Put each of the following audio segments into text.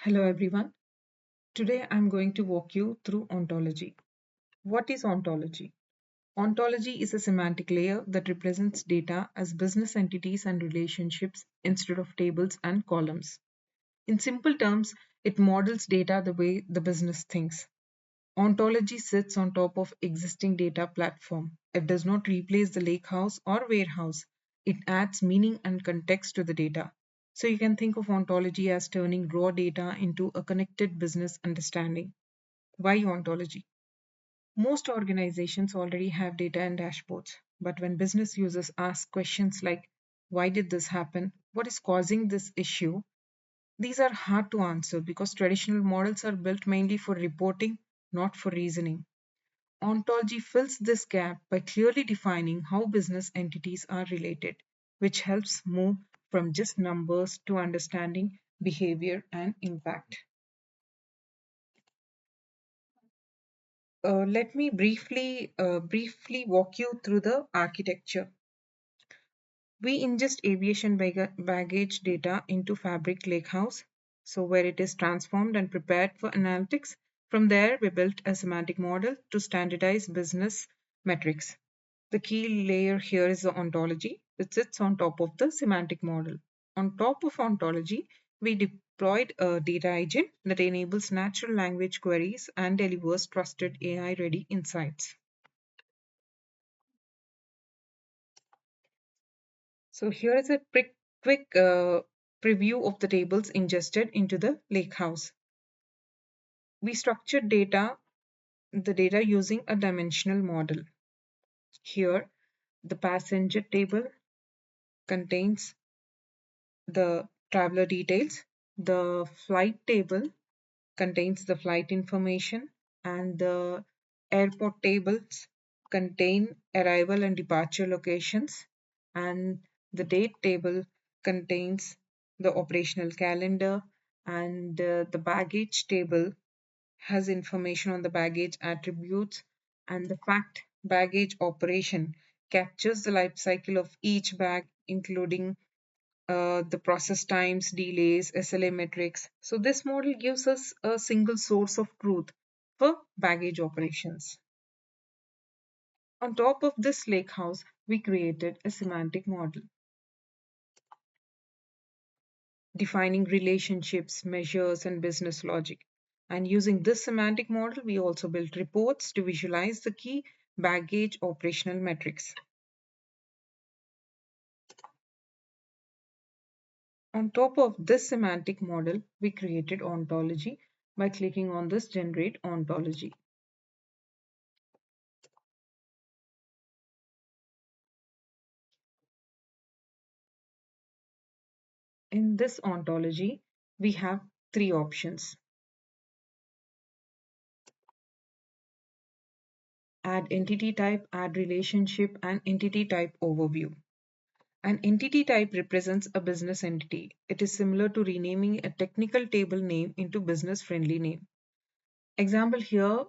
Hello everyone. Today I'm going to walk you through ontology. What is ontology? Ontology is a semantic layer that represents data as business entities and relationships instead of tables and columns. In simple terms, it models data the way the business thinks. Ontology sits on top of existing data platform. It does not replace the lakehouse or warehouse. It adds meaning and context to the data. So you can think of ontology as turning raw data into a connected business understanding. Why ontology? Most organizations already have data and dashboards, but when business users ask questions like, why did this happen? What is causing this issue? These are hard to answer because traditional models are built mainly for reporting, not for reasoning. Ontology fills this gap by clearly defining how business entities are related, which helps move from just numbers to understanding behavior and impact. Let me briefly walk you through the architecture. We ingest aviation baggage data into Fabric Lakehouse, so where it is transformed and prepared for analytics. From there, we built a semantic model to standardize business metrics. The key layer here is the ontology, which sits on top of the semantic model. On top of ontology, we deployed a data agent that enables natural language queries and delivers trusted AI ready insights. So here is a quick preview of the tables ingested into the lakehouse. We structured the data using a dimensional model. Here, the passenger table contains the traveler details. The flight table contains the flight information, and the airport tables contain arrival and departure locations, and the date table contains the operational calendar, and the baggage table has information on the baggage attributes, and the fact baggage operation captures the life cycle of each bag, including the process times, delays, SLA metrics. So this model gives us a single source of truth for baggage operations. On top of this lakehouse, we created a semantic model, defining relationships, measures, and business logic. And using this semantic model, we also built reports to visualize the key baggage operational metrics. On top of this semantic model, we created ontology by clicking on this generate ontology. In this ontology, we have three options: add entity type, add relationship, and entity type overview. An entity type represents a business entity. It is similar to renaming a technical table name into business friendly name. Example here,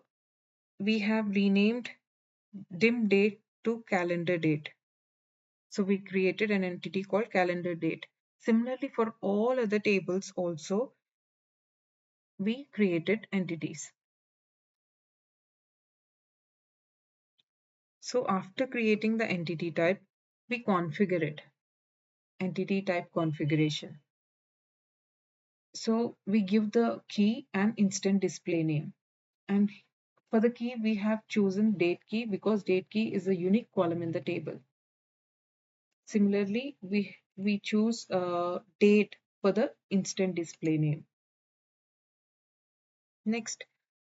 we have renamed dim date to calendar date. So we created an entity called calendar date. Similarly, for all other tables also, we created entities. So after creating the entity type, we configure it. Entity type configuration. So we give the key an instant display name. And for the key, we have chosen date key because date key is a unique column in the table. Similarly, we choose date for the instant display name. Next,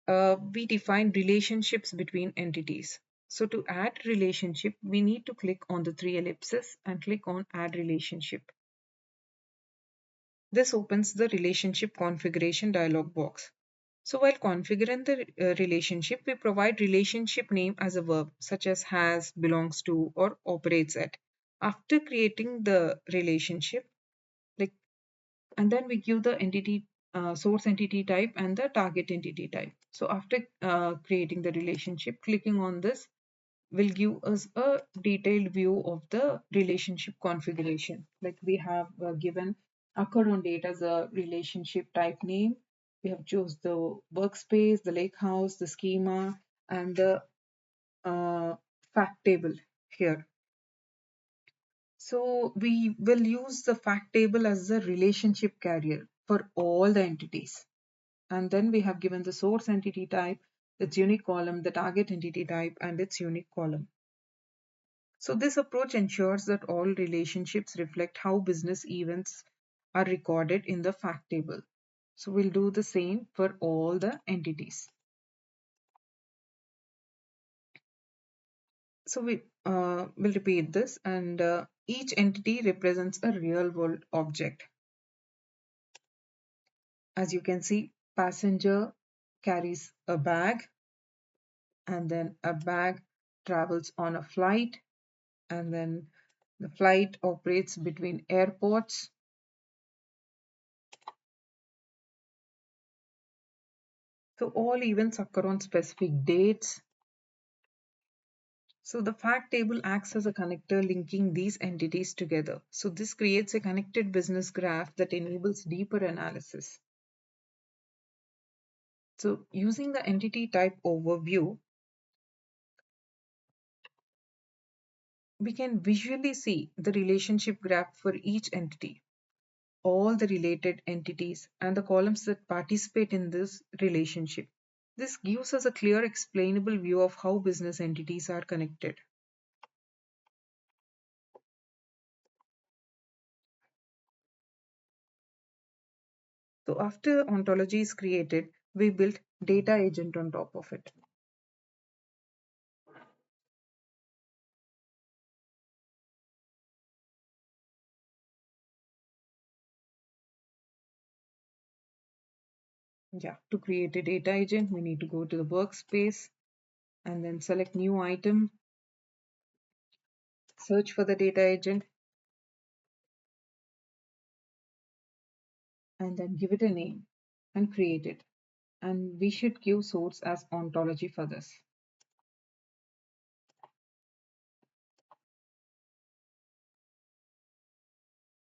we define relationships between entities. So to add relationship, we need to click on the three ellipses and click on add relationship. This opens the relationship configuration dialog box. So while configuring the relationship, we provide relationship name as a verb, such as has, belongs to, or operates at. After creating the relationship, like, and then we give the entity source entity type and the target entity type. So after creating the relationship, clicking on this will give us a detailed view of the relationship configuration. Like we have given occurrent date as a relationship type name, We have choose the workspace, the lake house, the schema, and the fact table here. So we will use the fact table as the relationship carrier for all the entities. And then we have given the source entity type, its unique column, the target entity type, and its unique column. So this approach ensures that all relationships reflect how business events are recorded in the fact table. So we'll do the same for all the entities. So will repeat this, and each entity represents a real world object. As you can see, passenger carries a bag, and then a bag travels on a flight, and then the flight operates between airports. So all events occur on specific dates. So the fact table acts as a connector linking these entities together. So this creates a connected business graph that enables deeper analysis. So using the entity type overview, we can visually see the relationship graph for each entity, all the related entities, and the columns that participate in this relationship. This gives us a clear, explainable view of how business entities are connected. So after ontology is created, we built data agent on top of it. Yeah, to create a data agent, we need to go to the workspace and then select new item, search for the data agent, and then give it a name and create it. And we should give source as ontology for this.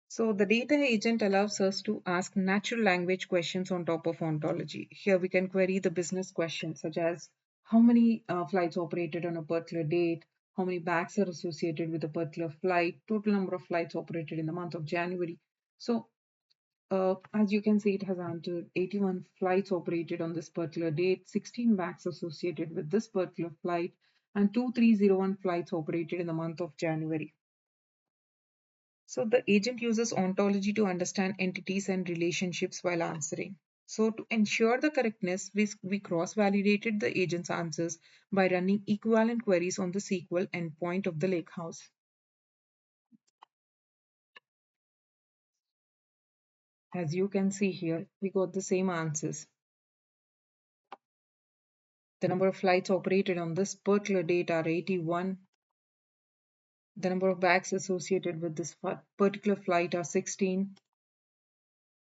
So the data agent allows us to ask natural language questions on top of ontology. Here we can query the business questions such as how many flights operated on a particular date, how many bags are associated with a particular flight, total number of flights operated in the month of January. So as you can see, it has answered 81 flights operated on this particular date, 16 bags associated with this particular flight, and 2301 flights operated in the month of January. So the agent uses ontology to understand entities and relationships while answering. So to ensure the correctness, we cross-validated the agent's answers by running equivalent queries on the SQL endpoint of the lakehouse. As you can see here, we got the same answers. The number of flights operated on this particular date are 81. The number of bags associated with this particular flight are 16.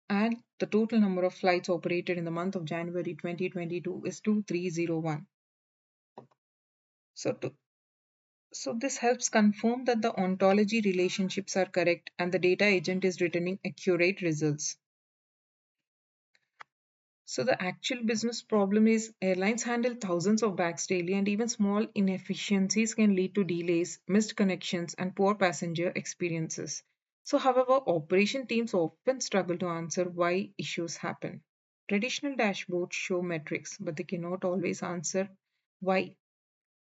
And the total number of flights operated in the month of January 2022 is 2301. So this helps confirm that the ontology relationships are correct and the data agent is returning accurate results. So the actual business problem is airlines handle thousands of bags daily, and even small inefficiencies can lead to delays, missed connections, and poor passenger experiences. So however, operation teams often struggle to answer why issues happen. Traditional dashboards show metrics, but they cannot always answer why.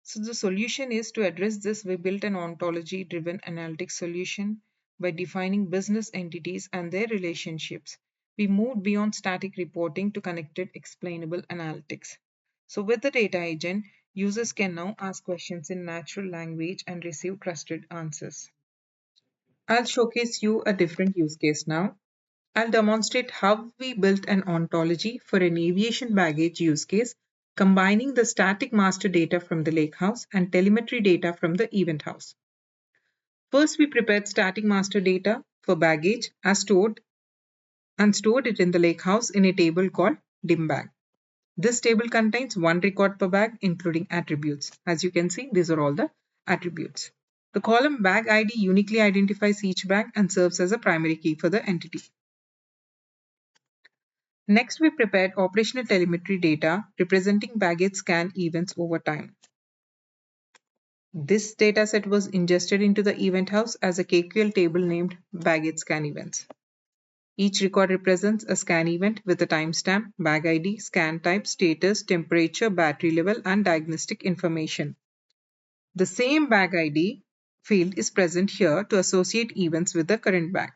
So the solution is to address this. We built an ontology-driven analytics solution by defining business entities and their relationships. We moved beyond static reporting to connected explainable analytics. So with the data agent, users can now ask questions in natural language and receive trusted answers. I'll showcase you a different use case now. I'll demonstrate how we built an ontology for an aviation baggage use case, combining the static master data from the lakehouse and telemetry data from the event house. First, we prepared static master data for baggage as stored it in the lakehouse in a table called dimbag. This table contains one record per bag, including attributes. As you can see, these are all the attributes. The column bag ID uniquely identifies each bag and serves as a primary key for the entity. Next, we prepared operational telemetry data representing baggage scan events over time. This dataset was ingested into the event house as a KQL table named baggage scan events. Each record represents a scan event with a timestamp, bag ID, scan type, status, temperature, battery level, and diagnostic information. The same bag ID field is present here to associate events with the current bag.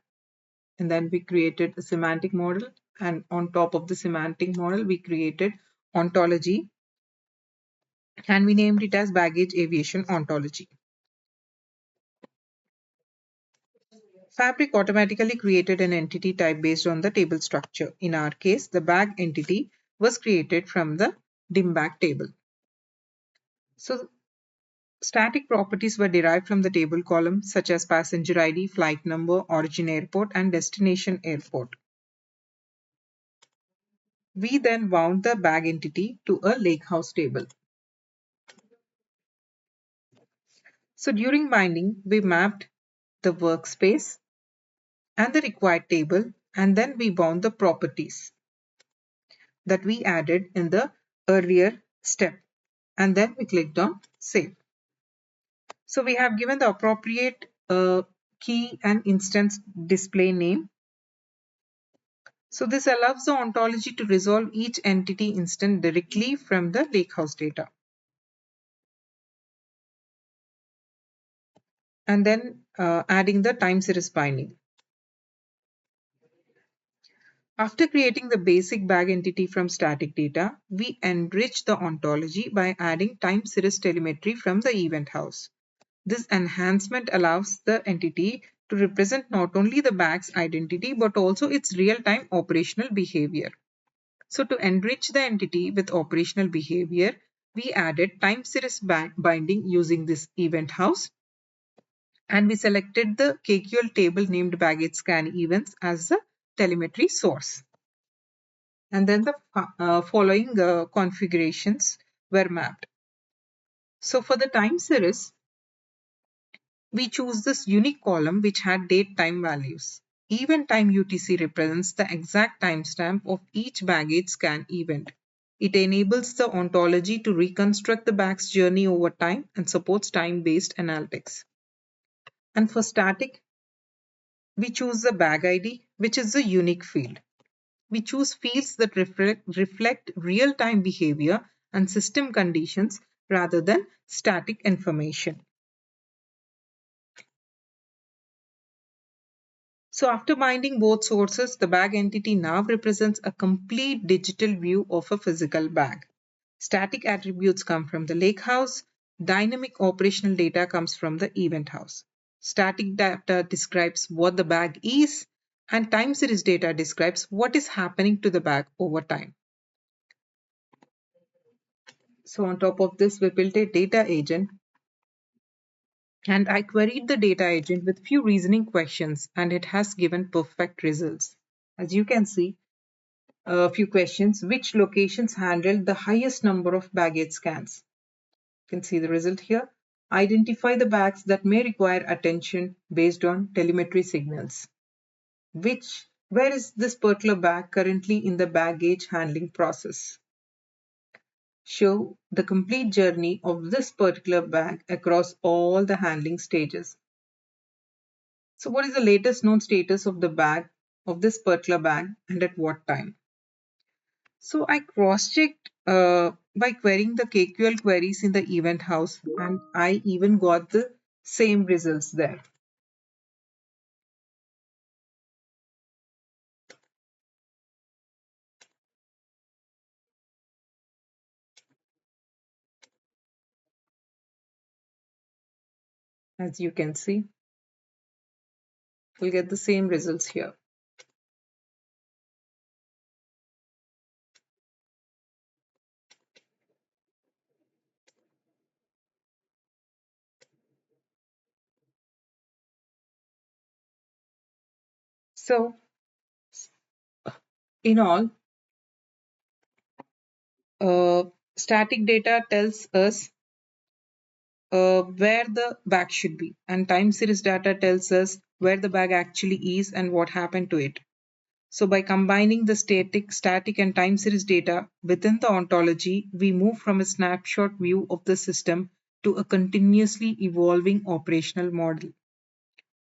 And then we created a semantic model, and on top of the semantic model, we created ontology, and we named it as baggage aviation ontology. Fabric automatically created an entity type based on the table structure. In our case, the bag entity was created from the dim bag table. So static properties were derived from the table columns such as passenger ID, flight number, origin airport, and destination airport. We then bound the bag entity to a lakehouse table. So during binding, we mapped the workspace and the required table, and then we bound the properties that we added in the earlier step, and then we clicked on save. So we have given the appropriate key and instance display name. So this allows the ontology to resolve each entity instance directly from the lakehouse data. And then adding the time series binding. After creating the basic bag entity from static data, we enrich the ontology by adding time series telemetry from the event house. This enhancement allows the entity to represent not only the bag's identity but also its real-time operational behavior. So to enrich the entity with operational behavior, we added time series binding using this event house, and we selected the KQL table named baggage scan events as the telemetry source. And then the following configurations were mapped. So for the time series, we choose this unique column which had date time values. Event time UTC represents the exact timestamp of each baggage scan event. It enables the ontology to reconstruct the bag's journey over time and supports time-based analytics. And for static, we choose the bag ID, which is the unique field. We choose fields that reflect real-time behavior and system conditions rather than static information. So after binding both sources, the bag entity now represents a complete digital view of a physical bag. Static attributes come from the lakehouse. Dynamic operational data comes from the event house. Static data describes what the bag is, and time series data describes what is happening to the bag over time. So on top of this, we built a data agent, and I queried the data agent with few reasoning questions, and it has given perfect results. As you can see, a few questions: which locations handled the highest number of baggage scans? You can see the result here. Identify the bags that may require attention based on telemetry signals. Where is this particular bag currently in the baggage handling process? Show the complete journey of this particular bag across all the handling stages. So what is the latest known status of the bag, of this particular bag, and at what time? So I cross-checked by querying the KQL queries in the event house, and I even got the same results there. As you can see, we'll get the same results here. So in all, static data tells us where the bag should be, and time series data tells us where the bag actually is and what happened to it. So by combining the static and time series data within the ontology, we move from a snapshot view of the system to a continuously evolving operational model.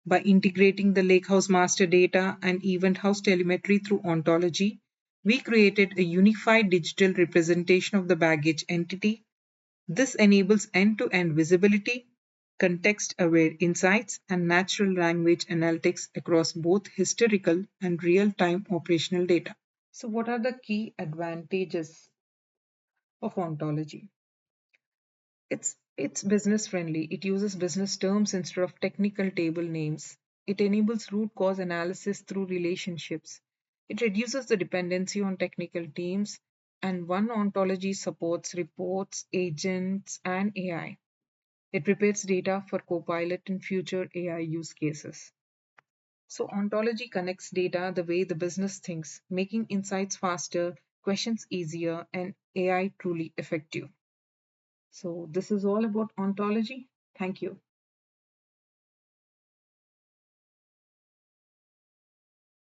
By integrating the lakehouse master data and event house telemetry through ontology, we created a unified digital representation of the baggage entity. This enables end-to-end visibility, context-aware insights, and natural language analytics across both historical and real-time operational data. So, what are the key advantages of ontology? It's business friendly. It uses business terms instead of technical table names. It enables root cause analysis through relationships. It reduces the dependency on technical teams, and one ontology supports reports, agents, and AI. It prepares data for Copilot and future AI use cases. So, ontology connects data the way the business thinks, making insights faster, questions easier, and AI truly effective. So, this is all about ontology. Thank you.